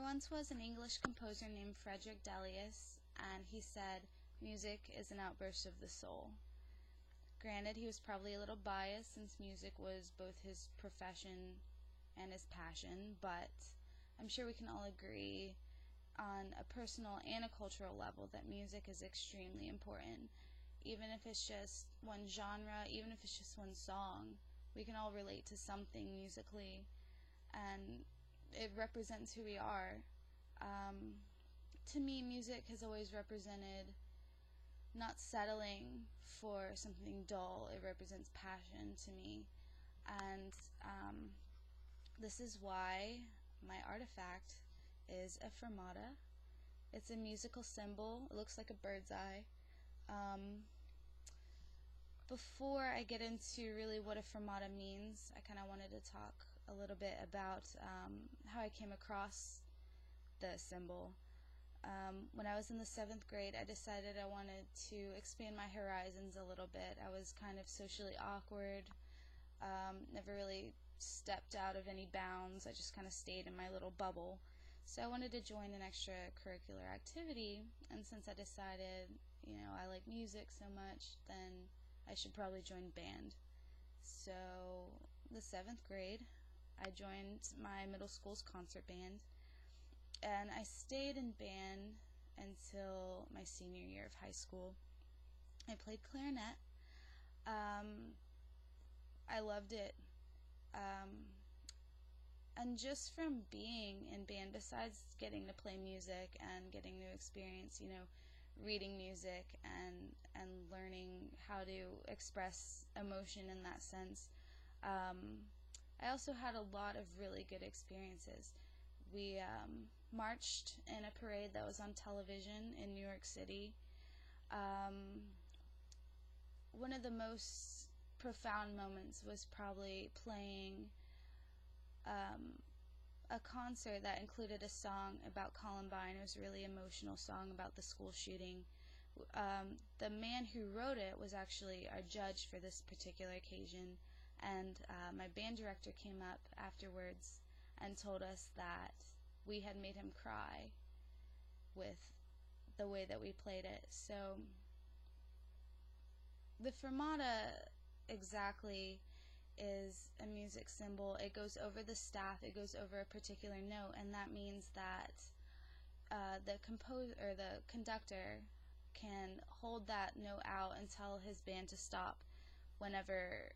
once was an English composer named Frederick Delius, and he said, "Music is an outburst of the soul." Granted, he was probably a little biased since music was both his profession and his passion, but I'm sure we can all agree on a personal and a cultural level that music is extremely important. Even if it's just one genre, even if it's just one song, we can all relate to something musically, and it represents who we are. To me, music has always represented not settling for something dull. It represents passion to me, and this is why my artifact is a fermata. It's a musical symbol. It looks like a bird's eye. Before I get into really what a fermata means, I kind of wanted to talk a little bit about how I came across the symbol. When I was in the 7th grade, I decided I wanted to expand my horizons a little bit. I was kind of socially awkward, never really stepped out of any bounds. I just kind of stayed in my little bubble. So I wanted to join an extracurricular activity, and since I decided, I like music so much, then I should probably join band. So the 7th grade, I joined my middle school's concert band, and I stayed in band until my senior year of high school. I played clarinet. I loved it. And just from being in band, besides getting to play music and getting to experience, reading music and learning how to express emotion in that sense, I also had a lot of really good experiences. We marched in a parade that was on television in New York City. One of the most profound moments was probably playing a concert that included a song about Columbine. It was a really emotional song about the school shooting. The man who wrote it was actually our judge for this particular occasion, and my band director came up afterwards and told us that we had made him cry with the way that we played it. So the fermata exactly is a music symbol. It goes over the staff, it goes over a particular note, and that means that the conductor can hold that note out and tell his band to stop whenever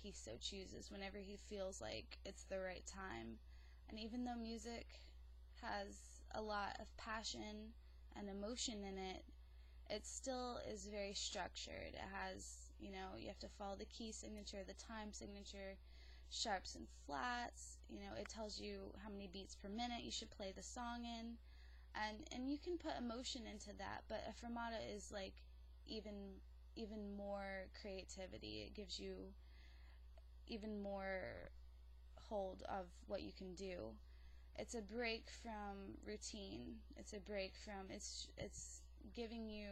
he so chooses, whenever he feels like it's the right time. And even though music has a lot of passion and emotion in it, it still is very structured. It has, you have to follow the key signature, the time signature, sharps and flats. It tells you how many beats per minute you should play the song in, and you can put emotion into that. But a fermata is like even more creativity. It gives you even more hold of what you can do. It's a break from routine. It's a break from it's giving you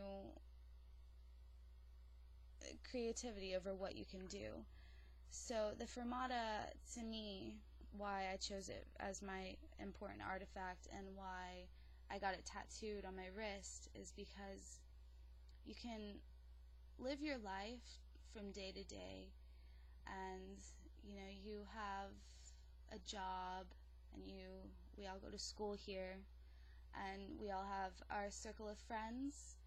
creativity over what you can do. So the fermata, to me, why I chose it as my important artifact and why I got it tattooed on my wrist, is because you can live your life from day to day, and you have a job, and we all go to school here, and we all have our circle of friends.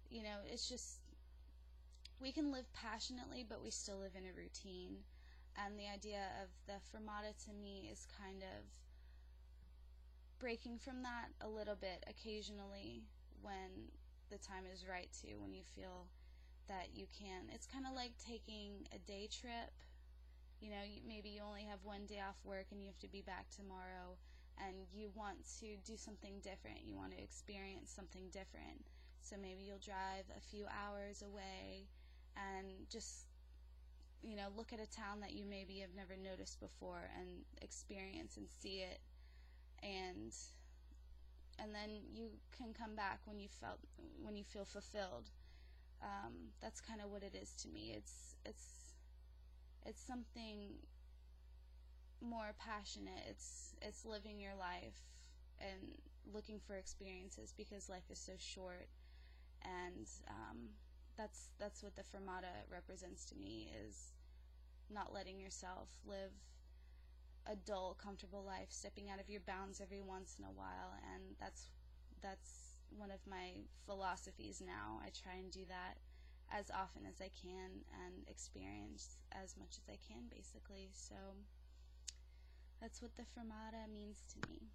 It's just, we can live passionately, but we still live in a routine. And the idea of the fermata to me is kind of breaking from that a little bit occasionally when the time is right to, when you feel that you can. It's kind of like taking a day trip. Maybe you only have one day off work and you have to be back tomorrow, and you want to do something different. You want to experience something different. So maybe you'll drive a few hours away and just, look at a town that you maybe have never noticed before and experience and see it. And then you can come back when you feel fulfilled. That's kind of what it is to me. It's something more passionate. It's living your life and looking for experiences, because life is so short. And that's what the fermata represents to me, is not letting yourself live a dull, comfortable life, stepping out of your bounds every once in a while. And that's one of my philosophies now. I try and do that as often as I can and experience as much as I can, basically. So that's what the fermata means to me.